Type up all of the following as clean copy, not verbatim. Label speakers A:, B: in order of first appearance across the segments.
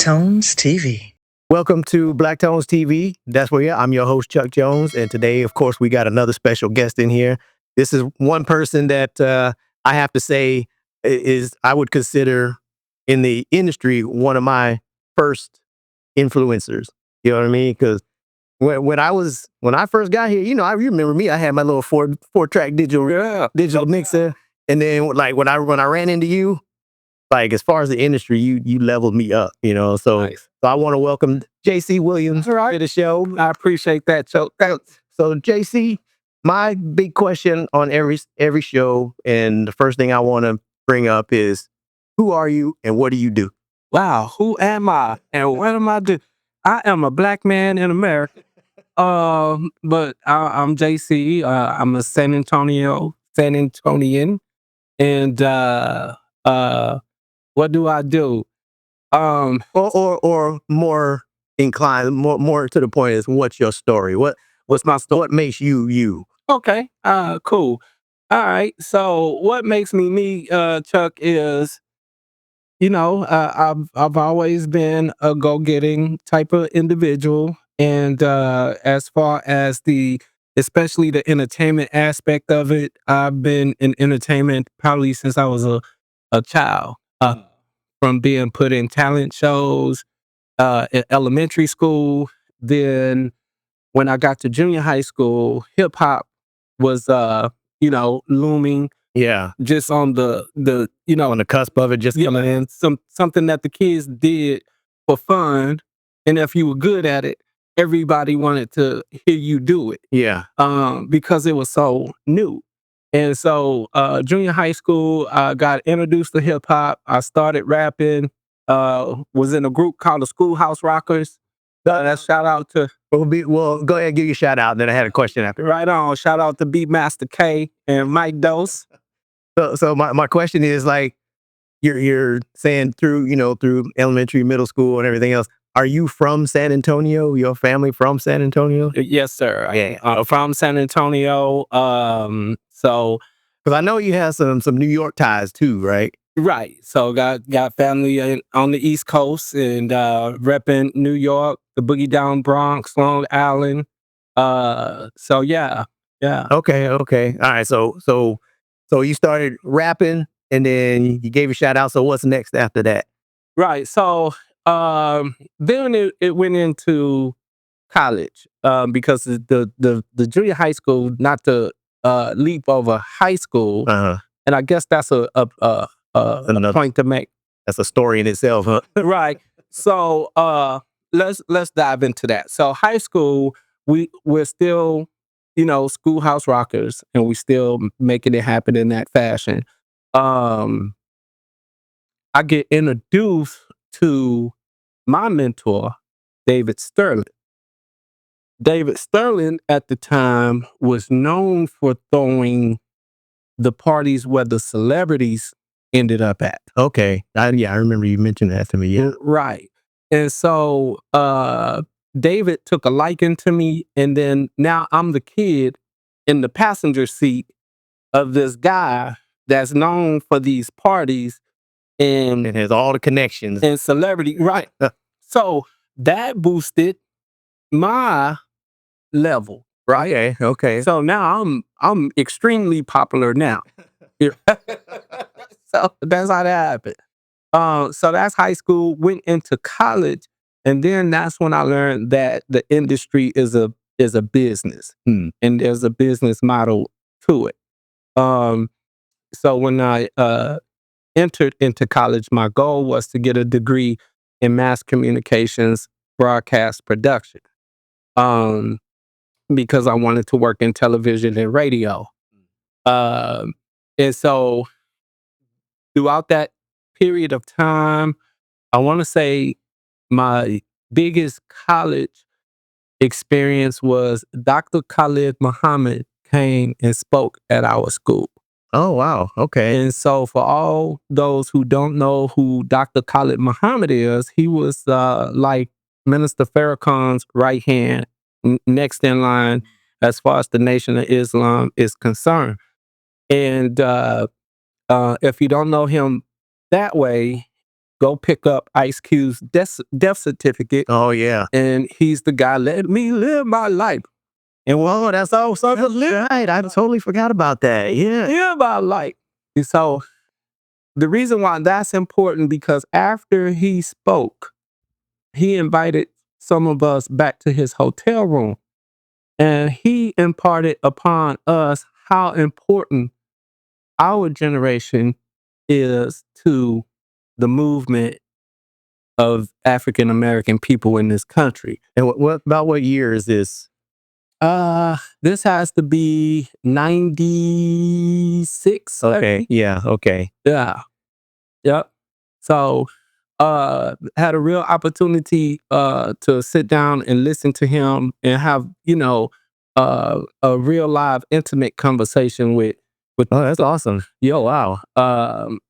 A: Tones TV.
B: Welcome to Black Tones TV. That's where I'm your host, Chuck Jones. And today, of course, we got another special guest in here. This is one person that I have to say I would consider in the industry one of my first influencers. You know what I mean? Because when I first got here, I remember me. I had my little four-track digital mixer, and then like when I ran into you, like as far as the industry, you leveled me up. So
C: Nice.
B: so I want to welcome JC Williams to the show.
C: I appreciate that. So
B: So JC, my big question on every show, and the first thing I want to bring up is, who are you and what do you do?
C: wow, who am I and what am I do? I am a black man in America. But I'm JC. I'm a San Antonian, and what do I do?
B: Or more inclined, more to the point is, what's your story? What's my story? What makes you you?
C: Okay. Cool. All right. So what makes me, Chuck, is I've always been a go-getting type of individual, and as far as especially the entertainment aspect of it, I've been in entertainment probably since I was a child. From being put in talent shows in elementary school. Then when I got to junior high school, hip hop was looming,
B: Yeah,
C: just on the
B: on the cusp of it, just coming in.
C: something that the kids did for fun, and if you were good at it, everybody wanted to hear you do it.
B: Yeah.
C: Because it was so new. And so junior high school, I got introduced to hip hop. I started rapping. Was in a group called the Schoolhouse Rockers. That's shout out to
B: Well, go ahead and give you a shout out. Then I had a question after.
C: right on. Shout out to Beatmaster K and Mike Dose.
B: So my question is, like, you're saying through elementary, middle school, and everything else. Are you from San Antonio? Your family from San Antonio?
C: Yes, sir.
B: Yeah.
C: From San Antonio. So
B: Because I know you have some New York ties too, right?
C: right. So got family on the East Coast and repping New York, the Boogie Down Bronx, Long Island. So yeah.
B: Okay. All right. So you started rapping, and then you gave a shout out. So what's next after that?
C: Right. So then it went into college because the junior high school, not the leap over high school, and I guess that's a point to make.
B: That's a story in itself, huh?
C: Right. So let's dive into that. So high school, we're still Schoolhouse Rockers, and we still making it happen in that fashion. I get introduced to my mentor, David Sterling. David Sterling at the time was known for throwing the parties where the celebrities ended up at.
B: Okay. I remember you mentioned that to me. Yeah.
C: Right. And so David took a liking to me, and then now I'm the kid in the passenger seat of this guy that's known for these parties and
B: It has all the connections.
C: and celebrity. Right. So that boosted my level. Right.
B: Okay.
C: So now I'm extremely popular now. Yeah. So that's how that happened. So that's high school. Went into college, and then that's when I learned that the industry is a business, and there's a business model to it. So when I entered into college, my goal was to get a degree in mass communications, broadcast production, because I wanted to work in television and radio. And so throughout that period of time, I want to say my biggest college experience was Dr. Khalid Muhammad came and spoke at our school.
B: Oh, wow. Okay.
C: And so for all those who don't know who Dr. Khalid Muhammad is, he was like Minister Farrakhan's right hand, next in line as far as the Nation of Islam is concerned. And if you don't know him that way, go pick up Ice Cube's death certificate.
B: Oh yeah.
C: And he's the guy, let me live my life. And well, that's all.
B: That's right. I totally forgot about that. Yeah.
C: Live my life. And so the reason why that's important, because after he spoke, he invited some of us back to his hotel room. And he imparted upon us how important our generation is to the movement of African American people in this country.
B: And what year is this?
C: This has to be 96.
B: Okay. Yeah. Okay.
C: Yeah. Yep. So had a real opportunity to sit down and listen to him and have, a real live intimate conversation with
B: Oh, that's awesome.
C: yo, wow.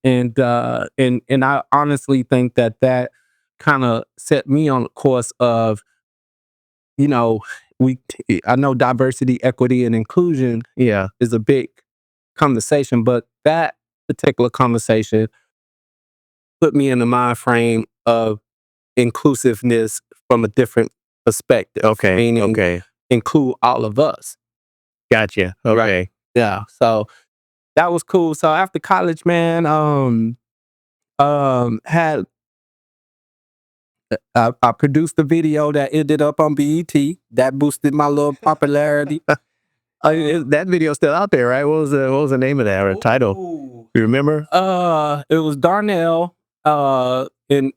C: And I honestly think that kind of set me on a course of, I know diversity, equity, and inclusion
B: Yeah.
C: is a big conversation, but that particular conversation put me in the mind frame of inclusiveness from a different perspective.
B: Okay.
C: Meaning
B: Okay.
C: include all of us.
B: Gotcha. Okay.
C: Yeah. So that was cool. So after college, man, had I produced a video that ended up on BET that boosted my little popularity.
B: That video's still out there, right? What was the name of that or title?
C: Ooh.
B: You remember?
C: It was Darnell. And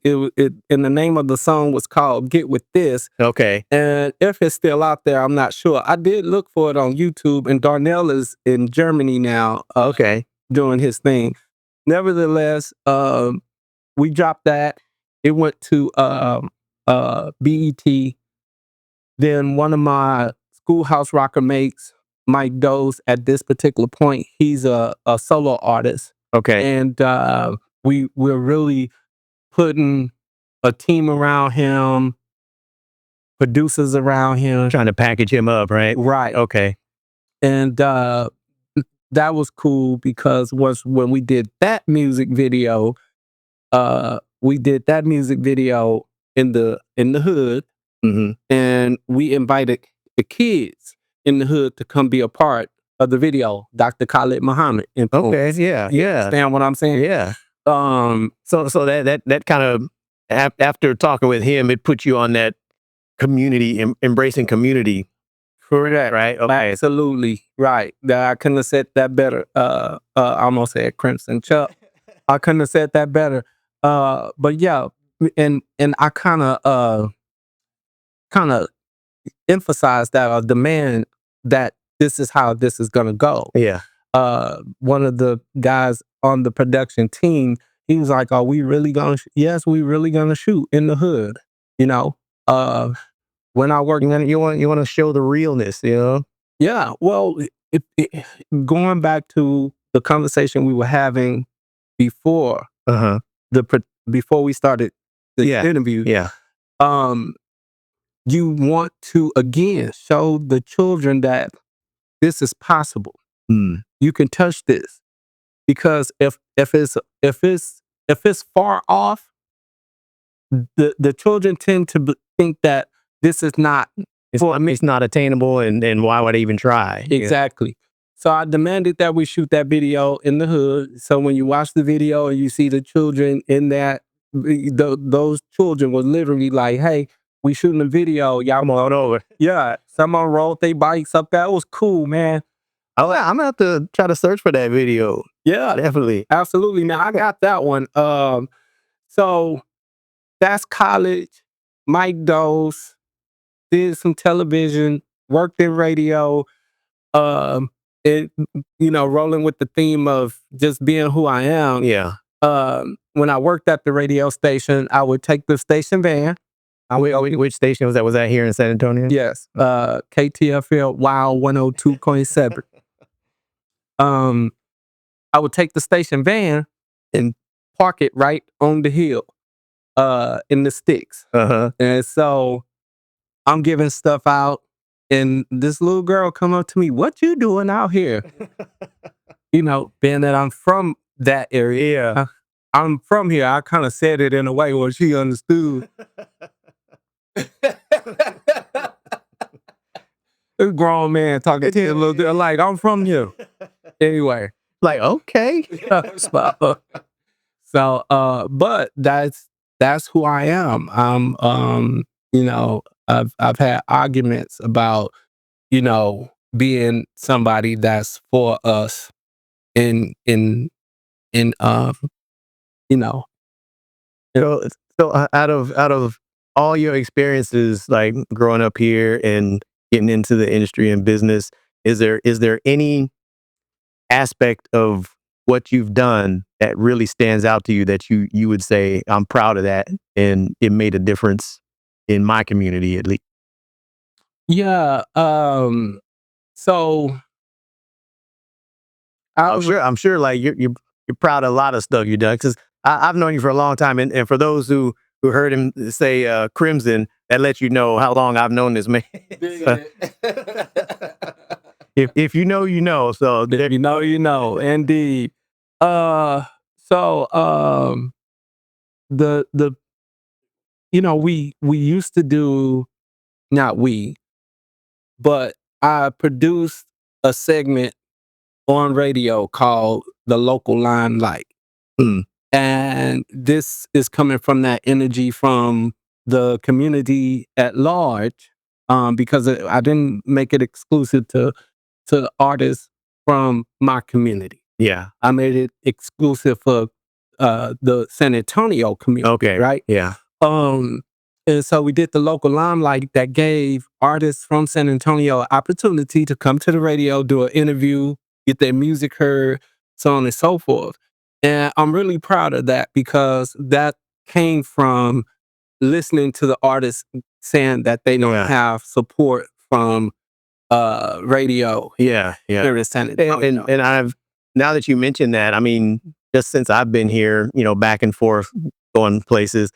C: and the name of the song was called "Get With This."
B: Okay.
C: And if it's still out there, I'm not sure. I did look for it on YouTube, and Darnell is in Germany now.
B: Okay.
C: Doing his thing. Nevertheless, we dropped that. It went to BET. Then one of my Schoolhouse rocker mates, Mike Doze, at this particular point, he's a solo artist.
B: Okay.
C: And we're really putting a team around him, producers around him.
B: Trying to package him up, right?
C: Right.
B: Okay.
C: And that was cool because when we did that music video, we did that music video in the hood,
B: Mm-hmm.
C: and we invited the kids in the hood to come be a part of the video. Dr. Khalid Muhammad.
B: Okay. Yeah. Yeah.
C: Understand what I'm saying?
B: Yeah. So that kind of after talking with him, it put you on that community, embracing community.
C: Correct.
B: Right. Okay.
C: Absolutely. Right. I couldn't have said that better. I almost said Crimson Chuck. I couldn't have said that better. But yeah, and I kind of emphasize that or demand that this is how this is gonna go.
B: Yeah.
C: One of the guys on the production team, he was like, "Are we really gonna? Yes, we really gonna shoot in the hood." When I work,
B: you want to show the realness,
C: yeah. Well, going back to the conversation we were having before before we started the interview,
B: Yeah.
C: you want to again show the children that this is possible.
B: Mm.
C: You can touch this, because if it's far off, the children tend to think that this is not.
B: It's not attainable, and why would I even try?
C: Exactly. So I demanded that we shoot that video in the hood. So when you watch the video and you see the children in that, those children was literally like, "Hey, we shooting a video. Y'all
B: Come on over."
C: Yeah, someone rolled their bikes up. That was cool, man.
B: I'm gonna have to try to search for that video.
C: Yeah,
B: Definitely.
C: absolutely. Now I got that one. So that's college. Mike Dose did some television, worked in radio. It rolling with the theme of just being who I am.
B: Yeah.
C: When I worked at the radio station, I would take the station van.
B: Which station was that? Was that here in San Antonio?
C: Yes. KTFM Wow 102.7. I would take the station van and park it right on the hill, in the sticks. And so I'm giving stuff out, and this little girl come up to me, "What you doing out here?" Being that I'm from that area.
B: Yeah.
C: I'm from here. I kind of said it in a way where she understood. This grown man talking to you a little bit like I'm from here. Anyway,
B: Like, okay.
C: but that's who I am. I've had arguments about, being somebody that's for us in you know,
B: So, out of all your experiences, like growing up here and getting into the industry and business, is there any aspect of what you've done that really stands out to you that you would say, I'm proud of that and it made a difference in my community at least?
C: yeah. So I was
B: I'm sure like you're proud of a lot of stuff you've done because I've known you for a long time, and for those who heard him say Crimson, that lets you know how long I've known this man. So, if you know, you know. So
C: if you know, indeed. Uh, so the we used to do, not we, but I produced a segment on radio called the Local Limelight.
B: mm,
C: And this is coming from that energy from the community at large, because I didn't make it exclusive to artists from my community.
B: yeah,
C: I made it exclusive for the San Antonio community,
B: okay,
C: right?
B: yeah,
C: Um, and so we did the Local Limelight that gave artists from San Antonio opportunity to come to the radio, do an interview, get their music heard, so on and so forth. And I'm really proud of that because that came from listening to the artists saying that they don't
B: yeah,
C: have support from radio
B: yeah.
C: here in San
B: And,
C: Antonio.
B: and I've now that you mentioned that, I mean, just since I've been here, back and forth going places,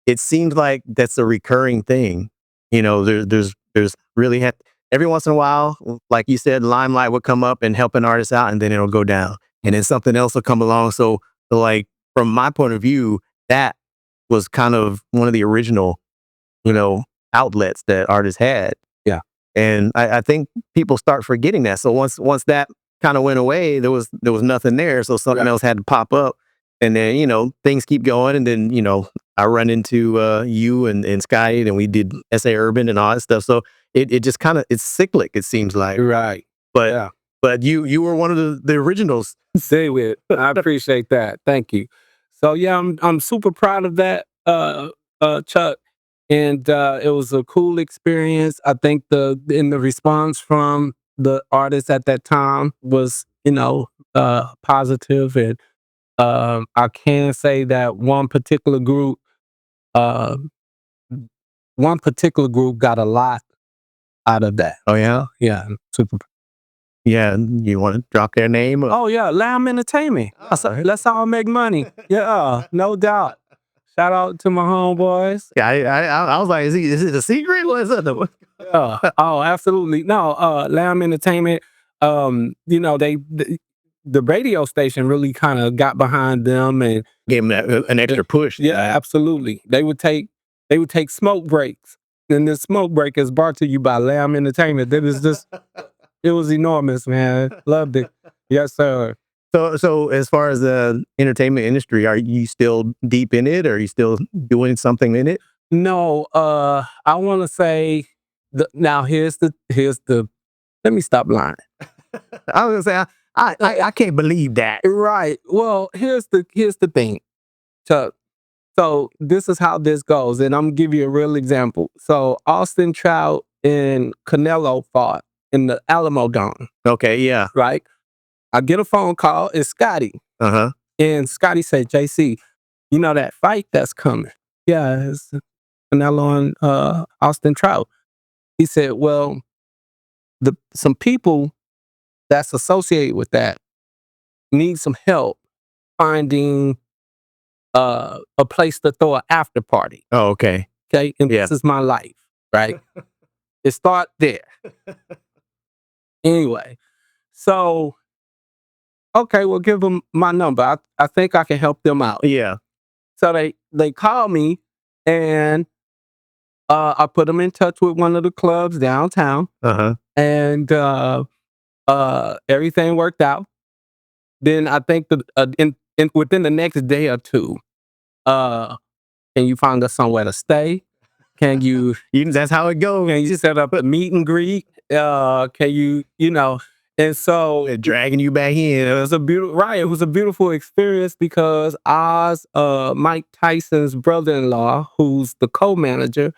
B: it seems like that's a recurring thing. There's really every once in a while, like you said, Limelight would come up and help an artist out, and then it'll go down, and then something else will come along. So like from my point of view, that was kind of one of the original, you know, outlets that artists had.
C: Yeah.
B: And I think people start forgetting that. So once that kind of went away, there was nothing there. So something
C: Right.
B: else had to pop up. And then, things keep going. And then, I run into you and Scotty, and we did SA Urban and all that stuff. So it just kind of it's cyclic, it seems like.
C: Right.
B: But
C: Yeah.
B: but you were one of the originals.
C: Stay with. I appreciate that. Thank you. So yeah, I'm super proud of that, Chuck. And it was a cool experience. I think the response from the artists at that time was, positive. And I can say that uh, one particular group got a lot out of that.
B: Oh yeah?
C: Yeah, I'm super.
B: Yeah. You want to drop their name?
C: Oh yeah, LAMM Entertainment. Let's all make money. Yeah, no doubt. Shout out to my homeboys.
B: Yeah, I was like, is it a secret? What is it?
C: Yeah. Oh, absolutely. No, LAMM Entertainment. The radio station really kind of got behind them, and
B: Gave them an extra push.
C: yeah, absolutely. They would take smoke breaks, and this smoke break is brought to you by LAMM Entertainment. That is just, it was enormous, man. Loved it. Yes, sir.
B: So as far as the entertainment industry, are you still deep in it? Or are you still doing something in it?
C: No, I want to say now here's the let me stop lying.
B: I was gonna say I can't believe that.
C: Right. Well, here's the thing, Chuck. So this is how this goes, and I'm gonna give you a real example. So Austin Trout and Canelo fought in the Alamo Dome,
B: Okay, yeah.
C: right? I get a phone call, it's Scotty.
B: Uh-huh.
C: And Scotty said, JC, you know that fight that's coming? Yeah, it's Canelo and Austin Trout. He said, well, some people that's associated with that need some help finding a place to throw an after party.
B: Oh, okay.
C: Okay. And
B: Yeah.
C: this is my life, right? It start there. Anyway, so okay, well, give them my number. I think I can help them out.
B: Yeah.
C: So they called me, and I put them in touch with one of the clubs downtown, and everything worked out. Then I think within the next day or two, can you find us somewhere to stay? Can you
B: That's how it goes.
C: can you set up a meet and greet? Can you know? And so
B: They're dragging you back in.
C: it was a beautiful, right. It was a beautiful experience because Oz, Mike Tyson's brother-in-law, who's the co-manager,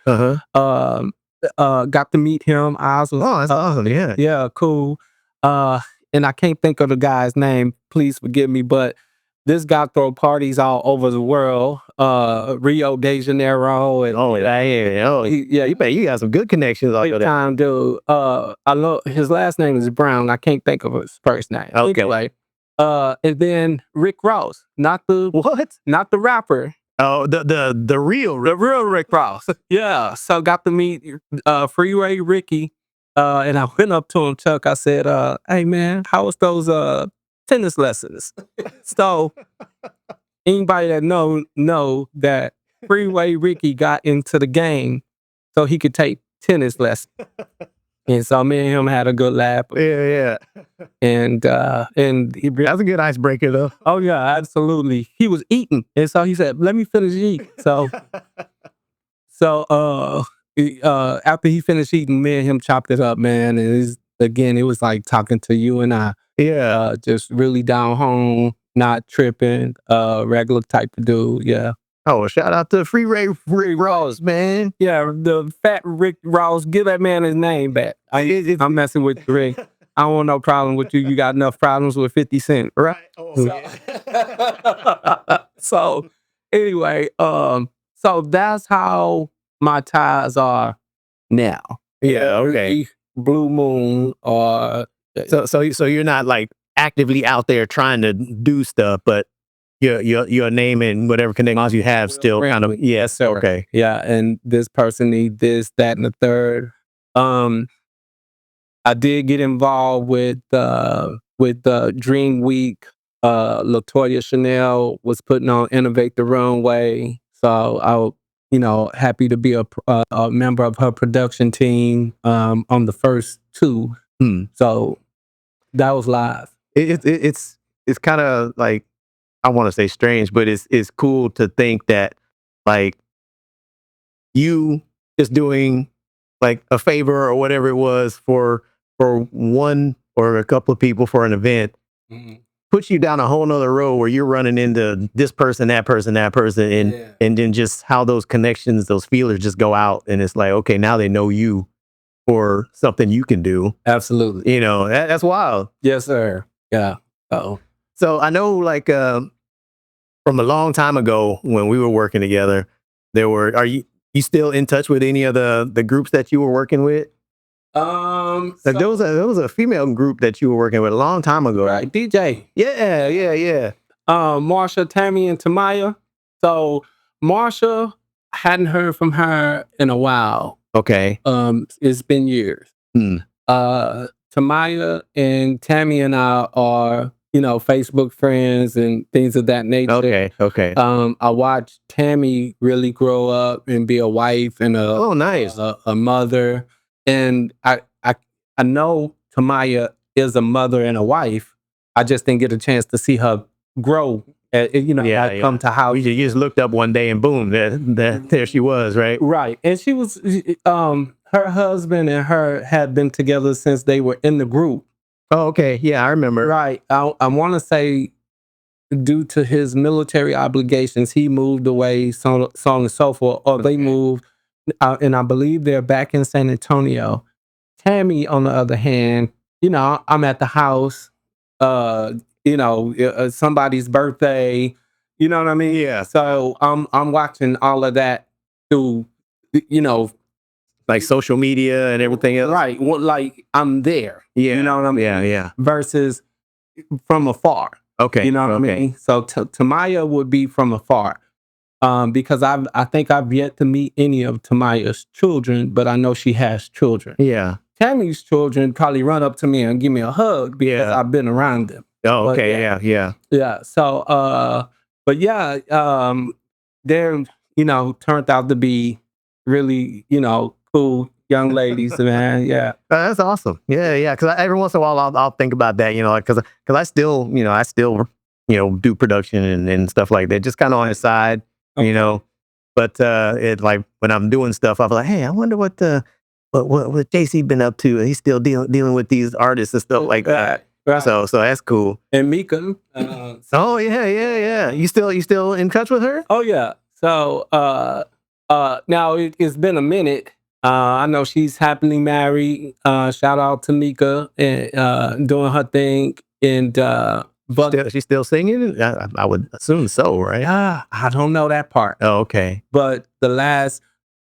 C: um, got to meet him. Oz was,
B: Oh, that's awesome. Yeah.
C: yeah, cool. And I can't think of the guy's name. Please forgive me, but this guy throw parties all over the world. Rio de Janeiro, and
B: Oh, yeah. You got some good connections out
C: big
B: there.
C: time dude. I love his last name is Brown. I can't think of his first name.
B: Okay.
C: Anyway, and then Rick Ross, not the rapper.
B: Oh, the real.
C: The real Rick Ross. Yeah. So got to meet Freeway Ricky. And I went up to him, Chuck. I said, hey man, how was those tennis lessons? So anybody that know that Freeway Ricky got into the game so he could take tennis lessons. And so me and him had a good laugh.
B: Yeah.
C: And
B: That's a good icebreaker though.
C: oh yeah, absolutely. He was eating. And so he said, let me finish eating. So after he finished eating, me and him chopped it up, man. And it was like talking to you and I.
B: Yeah.
C: Just really down home, not tripping, regular type of dude. Yeah.
B: Oh, shout out to Rick Ross, man.
C: Yeah, the fat Rick Ross, give that man his name back. I'm messing with you, Rick. I don't want no problem with you. You got enough problems with 50 Cent.
B: Right. Oh, yeah.
C: So anyway, so that's how my ties are now.
B: Yeah. Okay.
C: Blue Moon or
B: So you're not like actively out there trying to do stuff, but your name and whatever connections you have still kind of.
C: Yes, sir.
B: Okay.
C: Yeah, and this person need this, that, and the third. I did get involved with Dream Week. LaToya Chanel was putting on Innovate the Runway, so I was, happy to be a member of her production team on the first two. So that was live.
B: It's kind of like, I want to say strange, but it's cool to think that like you just doing like a favor or whatever it was for one or a couple of people for an event puts you down a whole nother road where you're running into this person, that person, and then just how those connections, those feelers just go out, and it's like, okay, now they know you for something you can do.
C: Absolutely.
B: That's wild.
C: Yes, sir. Yeah.
B: So I know, like, from a long time ago when we were working together, are you still in touch with any of the groups that you were working with? Like there was a female group that you were working with a long time ago,
C: right? DJ.
B: Yeah.
C: Marsha, Tammy, and Tamaya. So Marsha, hadn't heard from her in a while.
B: Okay.
C: It's been years. Tamaya and Tammy and I are, Facebook friends and things of that nature.
B: Okay.
C: I watched Tammy really grow up and be a wife and
B: nice.
C: a mother. And I know Tamaya is a mother and a wife. I just didn't get a chance to see her grow. Come to house.
B: You just looked up one day and boom, there she was, right?
C: Right. And she was, her husband and her had been together since they were in the group.
B: Oh, okay. Yeah, I remember.
C: Right. I want to say due to his military obligations, he moved away, so on and so forth, or they moved. And I believe they're back in San Antonio. Tammy, on the other hand, I'm at the house, somebody's birthday, you know what I mean?
B: Yeah.
C: So I'm watching all of that through,
B: like social media and everything else.
C: Right. Well, like I'm there.
B: Yeah.
C: You know what I mean?
B: Yeah.
C: Versus from afar.
B: Okay.
C: You know what I mean? So Tamaya would be from afar. Because I think I've yet to meet any of Tamaya's children, but I know she has children.
B: Yeah.
C: Tammy's children probably run up to me and give me a hug because I've been around them.
B: Oh,
C: But
B: okay.
C: yeah,
B: Yeah.
C: yeah. So, but yeah, they're turned out to be really cool young ladies, man. Yeah.
B: That's awesome. Yeah, yeah. Because every once in a while, I'll think about that. Because I still do production and stuff like that, just kind of on the side. You
C: Okay.
B: know, but it like when I'm doing stuff, I'm like, hey, I wonder what JC been up to. He's still dealing with these artists and stuff like that.
C: Right.
B: So that's cool.
C: And Mika.
B: Oh yeah, yeah, yeah. You still in touch with her?
C: Oh yeah. So now it's been a minute. I know she's happily married. Shout out to Mika and doing her thing. And but
B: She's still singing? I would assume so, right?
C: I don't know that part.
B: Oh, okay.
C: But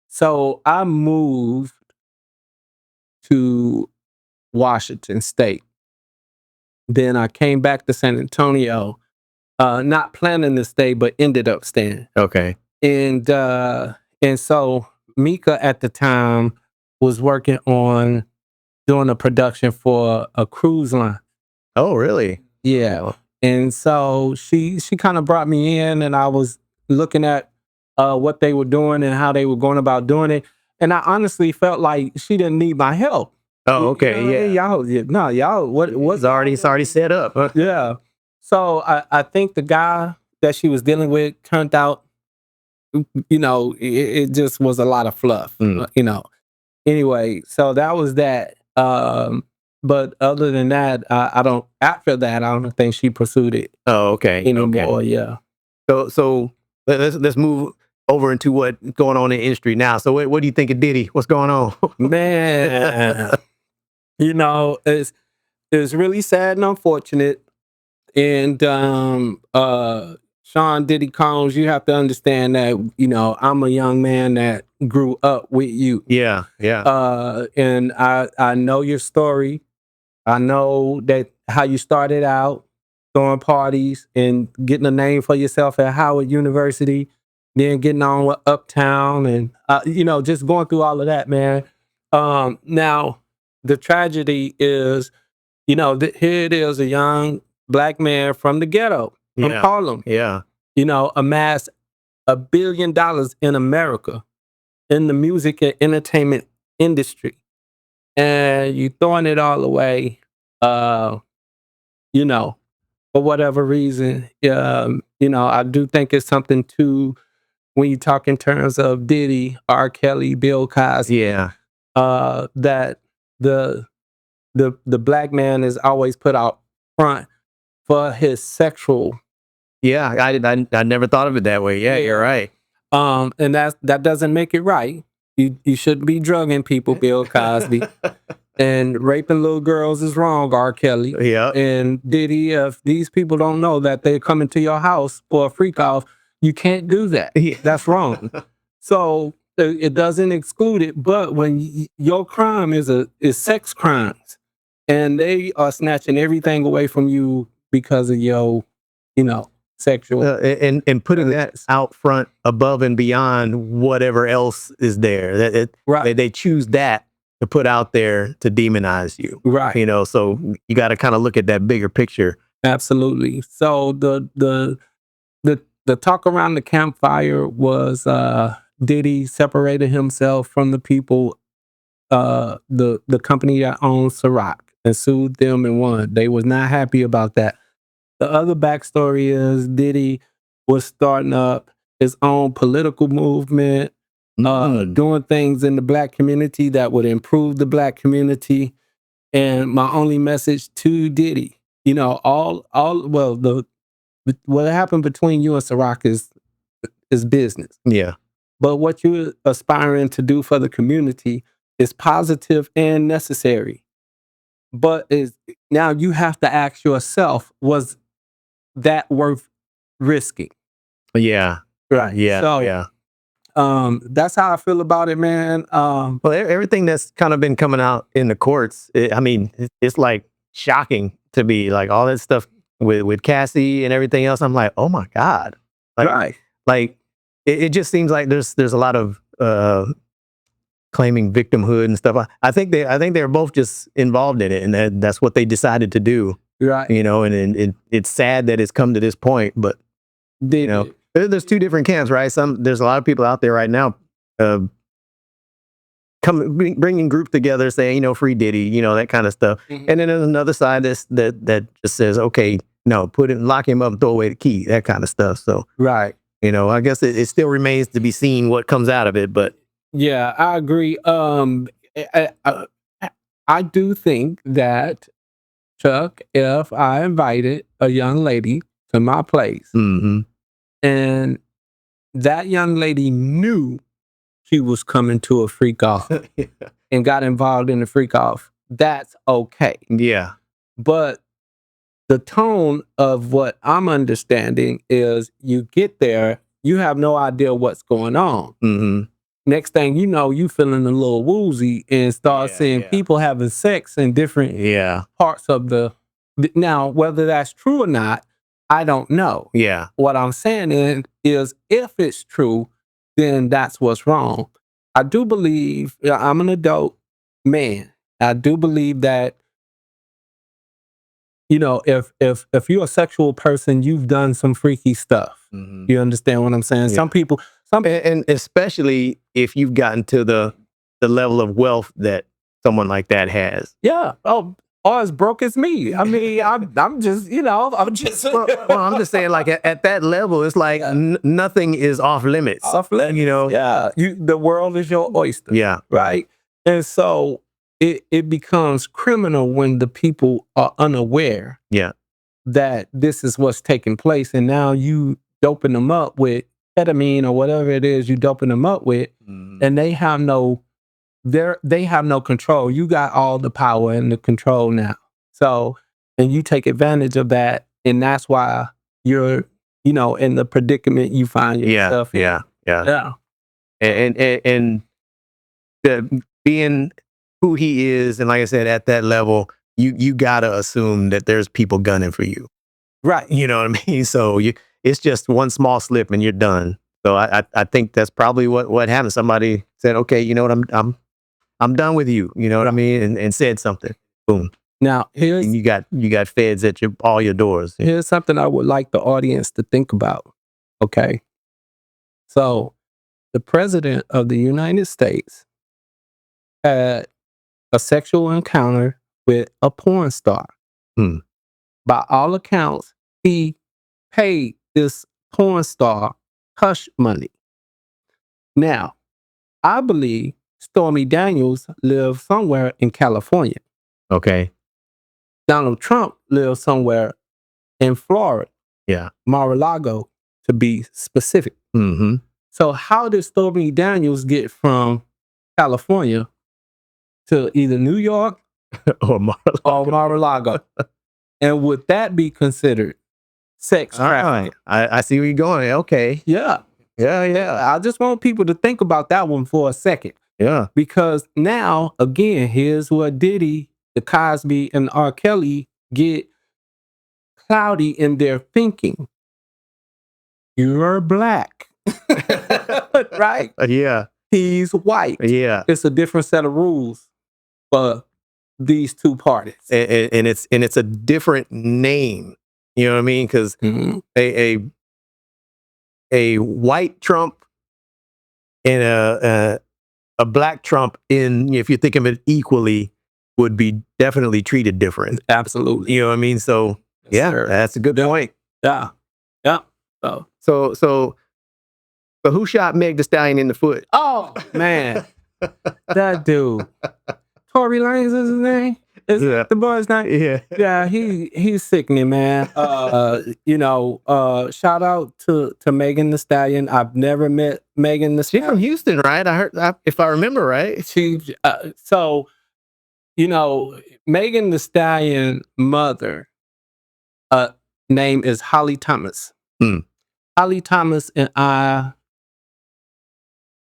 C: so I moved to Washington State. Then I came back to San Antonio, not planning to stay, but ended up staying.
B: Okay.
C: And so Mika at the time was working on doing a production for a cruise line.
B: Oh, really?
C: Yeah. And so she kind of brought me in, and I was looking at what they were doing and how they were going about doing it. And I honestly felt like she didn't need my help.
B: Oh, okay.
C: Hey,
B: Yeah.
C: y'all, what's
B: It's already set up. Huh?
C: yeah. So I think the guy that she was dealing with turned out, it just was a lot of fluff, Anyway, so that was that. But other than that, after that, I don't think she pursued it
B: Oh, okay.
C: anymore.
B: Okay.
C: Yeah.
B: So let's move over into what's going on in the industry now. So what do you think of Diddy? What's going on?
C: Man, it's really sad and unfortunate. And Sean Diddy Combs, you have to understand that, I'm a young man that grew up with you.
B: Yeah, yeah.
C: And I know your story. I know that how you started out throwing parties and getting a name for yourself at Howard University, then getting on with Uptown and just going through all of that, man. Now the tragedy is, here it is, a young black man from the ghetto, from
B: Yeah.
C: Harlem,
B: Yeah.
C: amassed $1 billion in America in the music and entertainment industry, and you throwing it all away, you know, for whatever reason. I do think it's something too when you talk in terms of Diddy, R. Kelly, Bill Cosby,
B: Yeah.
C: that the the black man is always put out front for his sexual.
B: Yeah. I never thought of it that way. Yeah, you're right.
C: And that doesn't make it right. You shouldn't be drugging people, Bill Cosby. And raping little girls is wrong, R. Kelly.
B: Yeah.
C: And Diddy, if these people don't know that they're coming to your house for a freak off, you can't do that.
B: Yeah.
C: That's wrong. So it doesn't exclude it, but when your crime is sex crimes, and they are snatching everything away from you because of your, sexual.
B: And putting that out front above and beyond whatever else is there.
C: Right.
B: They choose that to put out there to demonize you.
C: Right.
B: So you got to kind of look at that bigger picture.
C: Absolutely. So the talk around the campfire was Diddy separated himself from the people, the company that owns Ciroc, and sued them and won. They was not happy about that. The other backstory is Diddy was starting up his own political movement, doing things in the black community that would improve the black community. And my only message to Diddy, what happened between you and Ciroc is business.
B: Yeah.
C: But what you're aspiring to do for the community is positive and necessary. But now you have to ask yourself, was that worth risking?
B: Yeah.
C: Right.
B: Yeah.
C: So,
B: yeah.
C: That's how I feel about it, man.
B: Well, everything that's kind of been coming out in the courts, it's like shocking to me, like all that stuff with Cassie and everything else. I'm like, oh my God.
C: Right.
B: Like it just seems like there's a lot of claiming victimhood and stuff. I think they're both just involved in it, and that's what they decided to do.
C: Right.
B: And it's sad that it's come to this point, but there's two different camps, right? There's a lot of people out there right now, bringing groups together, saying, free Diddy, that kind of stuff.
C: Mhm.
B: And then there's another side that just says, okay, no, lock him up and throw away the key, that kind of stuff. So,
C: Right.
B: I guess it still remains to be seen what comes out of it, but
C: Yeah, I agree. I do think that, Chuck, if I invited a young lady to my place
B: mhm.
C: and that young lady knew she was coming to a freak off
B: Yeah.
C: and got involved in the freak off, that's okay.
B: Yeah.
C: But the tone of what I'm understanding is you get there, you have no idea what's going on.
B: Mhm.
C: Next thing you know, you feeling a little woozy and start seeing people having sex in different parts of the. Now, whether that's true or not, I don't know.
B: Yeah.
C: What I'm saying is if it's true, then that's what's wrong. I do believe, I'm an adult man. I do believe that, if you're a sexual person, you've done some freaky stuff.
B: Mhm.
C: You understand what I'm saying?
B: Yeah.
C: Some people,
B: and especially if you've gotten to the level of wealth that someone like that has.
C: yeah. Oh, or as broke as me. I mean, I'm just, I'm just
B: Well, I'm just saying, like at that level, it's like nothing is off limits.
C: off limits. Yeah, the world is your oyster.
B: Yeah.
C: Right. And so it becomes criminal when the people are unaware.
B: Yeah.
C: That this is what's taking place, and now you doping them up with ketamine or whatever it is you doping them up with, and they have no control. You got all the power and the control now. So, and you take advantage of that, and that's why you're, in the predicament you find yourself in.
B: Yeah. And being who he is, and like I said, at that level, you gotta assume that there's people gunning for you.
C: Right.
B: You know what I mean? So it's just one small slip and you're done. So I think that's probably what happened. Somebody said, okay, you know what, I'm done with you. You know what I mean? And said something. Boom.
C: Now
B: And you got feds at all your doors.
C: Here's something I would like the audience to think about. Okay. So the president of the United States had a sexual encounter with a porn star.
B: Hmm.
C: By all accounts, he paid this porn star hush money. Now, I believe Stormy Daniels lives somewhere in California.
B: Okay.
C: Donald Trump lives somewhere in Florida.
B: Yeah.
C: Mar-a-Lago, to be specific.
B: Mm-hmm.
C: So how did Stormy Daniels get from California to either New York
B: or
C: Mar-a-Lago? And would that be considered sex trafficking?
B: Right. I see where you're going. Okay.
C: Yeah. I just want people to think about that one for a second.
B: Yeah.
C: Because now, again, here's what Diddy, the Cosby, and R. Kelly get cloudy in their thinking. You're black. Right?
B: Yeah.
C: He's white.
B: Yeah.
C: It's a different set of rules for these two parties.
B: And it's a different name. You know what I mean? Because a white Trump and a black Trump, if you think of it equally, would be definitely treated different.
C: Absolutely.
B: You know what I mean? So
C: Sir.
B: that's a good point.
C: Yeah.
B: So who shot Meg Thee Stallion in the foot?
C: Oh man, that dude, Tory Lanez is his name. Is the boy's name? Yeah. He's sickening, man. Shout out to Megan Thee Stallion. I've never met Megan Thee Stallion.
B: She's from Houston, right? I heard, if I remember right.
C: Megan Thee Stallion mother name is Holly Thomas. Holly Thomas and I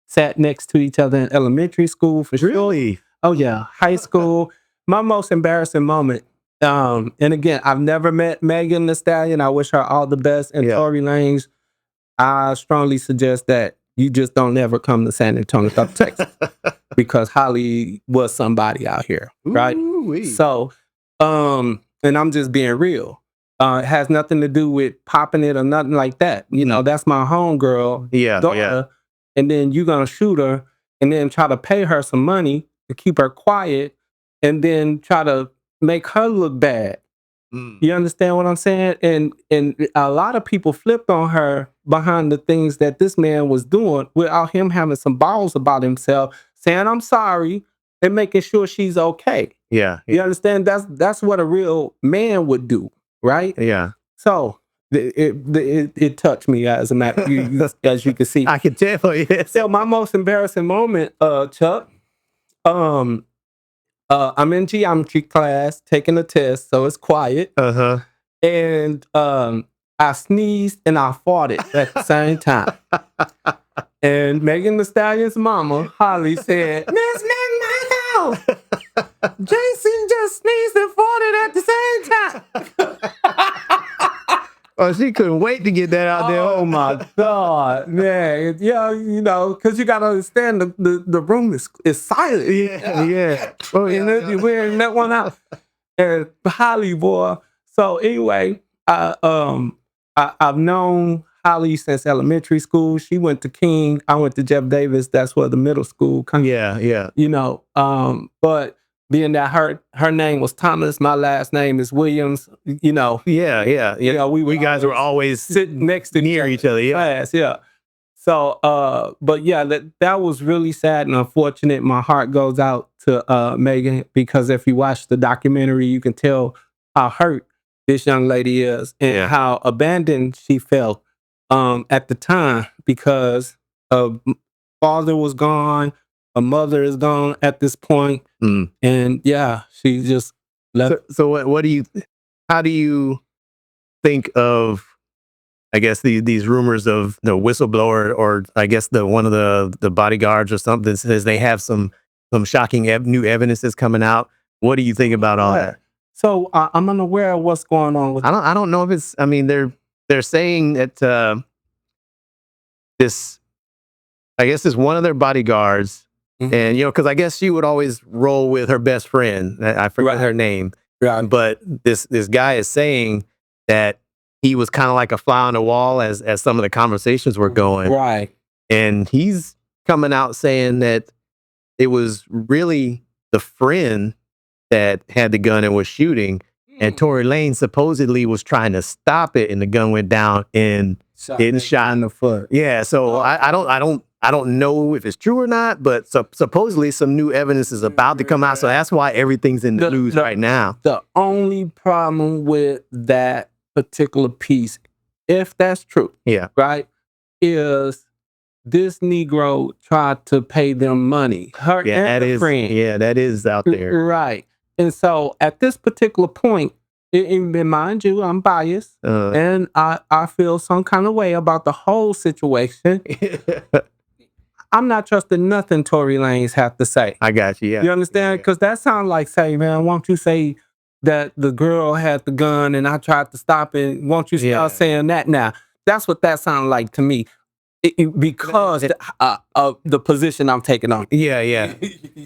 C: sat next to each other in elementary school for sure.
B: Really?
C: Oh yeah, high school. My most embarrassing moment. And again, I've never met Megan Thee Stallion. I wish her all the best. And Tory Lanez, I strongly suggest that you just don't ever come to San Antonio, Texas, because Holly was somebody out here, right?
B: Ooh-wee.
C: So, And I'm just being real. It has nothing to do with popping it or nothing like that. You know, that's my homegirl
B: Yeah,
C: daughter.
B: yeah.
C: And then you're gonna shoot her and then try to pay her some money to keep her quiet and then try to make her look bad. You understand what I'm saying? And a lot of people flipped on her behind the things that this man was doing without him having some balls about himself, saying I'm sorry and making sure she's okay.
B: Yeah.
C: You understand? That's what a real man would do, right?
B: Yeah.
C: So it touched me as a matter as you can see.
B: I can tell, yes.
C: So my most embarrassing moment, Chuck, I'm in geometry class taking a test, so it's quiet.
B: Uh-huh.
C: And I sneezed and I farted at the same time. And Megan Thee Stallion's mama, Holly, said, Miss McMichael, JC just sneezed and farted at the same time.
B: Oh, she couldn't wait to get that out there.
C: Oh my God, man. Yeah, you know, because you got to understand the room is silent.
B: Yeah, yeah.
C: Oh, and we're in that one out. And Holly, boy. So anyway, I've known Holly since elementary school. She went to King. I went to Jeff Davis. That's where the middle school comes.
B: Yeah, yeah.
C: You know, but being that her name was Thomas, my last name is Williams. You know,
B: Yeah, yeah.
C: you know,
B: We guys were always
C: sitting next to
B: near each other. Yeah.
C: class. Yeah. So, but yeah, that was really sad and unfortunate. My heart goes out to Megan, because if you watch the documentary, you can tell how hurt this young lady is and how abandoned she felt at the time, because a father was gone, a mother is gone at this point, and yeah, she just left.
B: So what do you? How do you think of, I guess, these rumors of the whistleblower, or I guess one of the bodyguards or something says they have some shocking new evidence that's coming out. What do you think about all that?
C: So I'm unaware of what's going on with.
B: I don't know if it's. I mean, they're saying that this, I guess, is one of their bodyguards, and you know, because I guess she would always roll with her best friend. I forgot her name.
C: Right.
B: But this guy is saying that he was kind of like a fly on the wall as some of the conversations were going.
C: Right.
B: And he's coming out saying that it was really the friend that had the gun and was shooting. And Tory Lanez supposedly was trying to stop it, and the gun went down and getting shot in the foot. Yeah. So I don't know if it's true or not, but supposedly some new evidence is about to come out. So that's why everything's in the news right now.
C: The only problem with that particular piece, if that's true, right, is this Negro tried to pay them money. Her and her friend.
B: Yeah, that is out there.
C: Right. And so at this particular point, and mind you, I'm biased, and I feel some kind of way about the whole situation. I'm not trusting nothing Tory Lanez have to say.
B: I got you. Yeah.
C: You understand? Because that sounds like, say, man, won't you say that the girl had the gun and I tried to stop it? Won't you start saying that now? That's what that sounds like to me. Because of the position I'm taking on.
B: Yeah, yeah.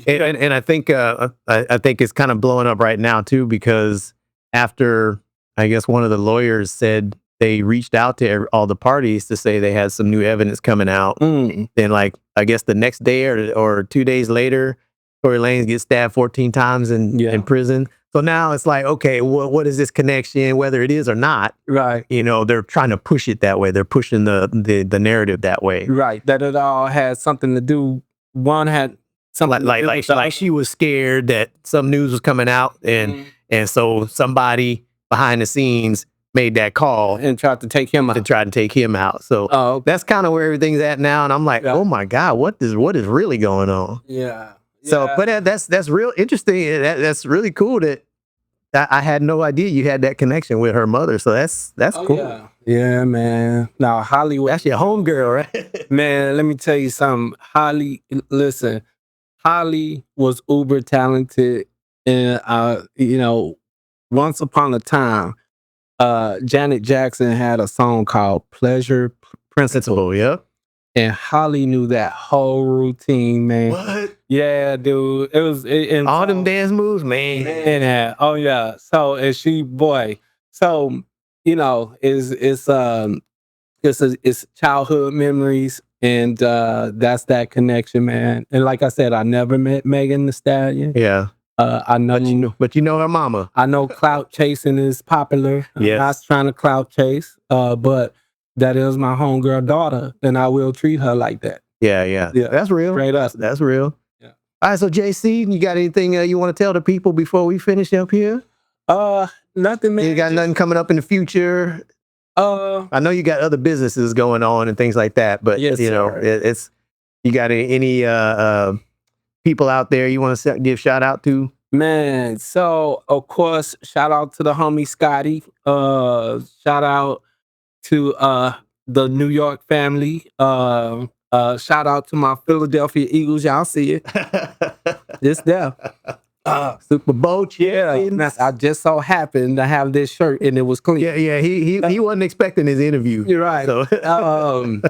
B: and I think it's kind of blowing up right now too, because after, I guess, one of the lawyers said they reached out to all the parties to say they had some new evidence coming out. Then, like, I guess the next day or 2 days later, Tory Lanez gets stabbed 14 times in prison. So now it's like, okay, what is this connection, whether it is or not?
C: Right.
B: You know, they're trying to push it that way. They're pushing the narrative that way.
C: Right. That it all had something to do. One had something
B: like she was scared that some news was coming out, and so somebody behind the scenes made that call
C: and tried to take him out.
B: So that's kind of where everything's at now. And I'm like, oh my God, what is really going on?
C: Yeah.
B: So, but that's real interesting. That's really cool that I had no idea you had that connection with her mother. So that's cool.
C: Yeah, man. Now, Hollywood.
B: That's your homegirl, right?
C: Man, let me tell you something. Holly was uber talented. And, you know, once upon a time, Janet Jackson had a song called Pleasure Principle.
B: Yeah.
C: And Holly knew that whole routine, man.
B: What?
C: Yeah, dude. It was and
B: All them
C: so-
B: dance moves, man.
C: Man, oh yeah. So and she, boy. So it's childhood memories, and that's that connection, man. And like I said, I never met Megan Thee Stallion.
B: Yeah.
C: I know,
B: But you know her mama.
C: I know clout chasing is popular.
B: Yes.
C: I'm not trying to clout chase, but that is my homegirl daughter, and I will treat her like that.
B: Yeah. That's real.
C: Straight up.
B: That's real.
C: Yeah.
B: All right, so JC, you got anything you want to tell the people before we finish up here?
C: Nothing, man.
B: You got nothing coming up in the future? I know you got other businesses going on and things like that, but
C: Yes,
B: you know,
C: sir.
B: it's you got any people out there you want to give shout out to?
C: Man, so of course, shout out to the homie Scotty. Shout out to the New York family. Shout out to my Philadelphia Eagles. Y'all see it. It's there.
B: Super Bowl
C: Yeah,
B: champions.
C: I just so happened to have this shirt and it was clean.
B: Yeah. He wasn't expecting his interview.
C: You're right.
B: So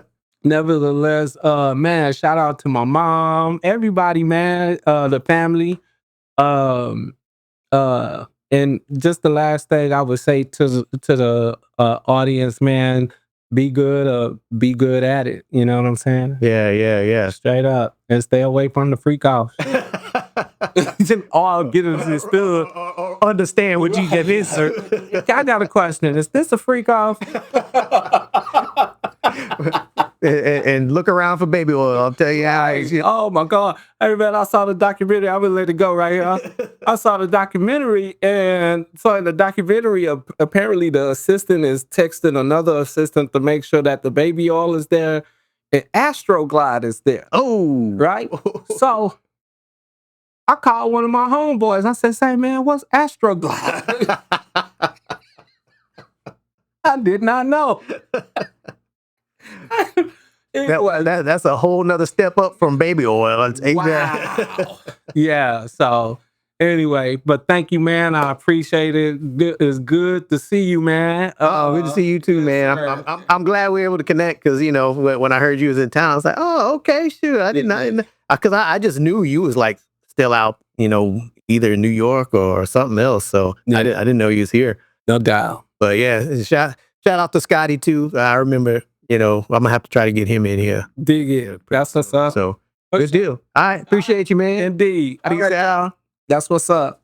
C: Nevertheless, man, shout out to my mom, everybody, man, the family. And just the last thing I would say to the audience, man, be good at it. You know what I'm saying?
B: yeah.
C: Straight up, and stay away from the freak off. All get into this still understand what you get insert. I got a question. Is this a freak off?
B: and look around for baby oil. I'll tell you how.
C: Oh my God. Hey man, I saw the documentary. I'm gonna let it go right here. I saw the documentary, and so in the documentary, apparently the assistant is texting another assistant to make sure that the baby oil is there and Astroglide is there.
B: Oh,
C: Right? So I called one of my homeboys. I said, "Say man, what's Astroglide?" I did not know.
B: That's a whole nother step up from baby oil.
C: Wow. Yeah. So anyway, but thank you, man. I appreciate it. It's good to see you, man.
B: Good to see you too, man. I'm glad we were able to connect because you know when I heard you was in town, I was like, oh, okay, sure. I didn't because I just knew you was like still out, you know, either in New York or something else. So
C: Yeah.
B: I didn't know you was here.
C: No doubt.
B: But yeah, shout out to Scotty too. I remember, you know, I'm gonna have to try to get him in here.
C: Dig it. That's what's up.
B: So good deal. All right, appreciate you, man.
C: Indeed.
B: Peace
C: All right,
B: out.
C: y'all. That's what's up.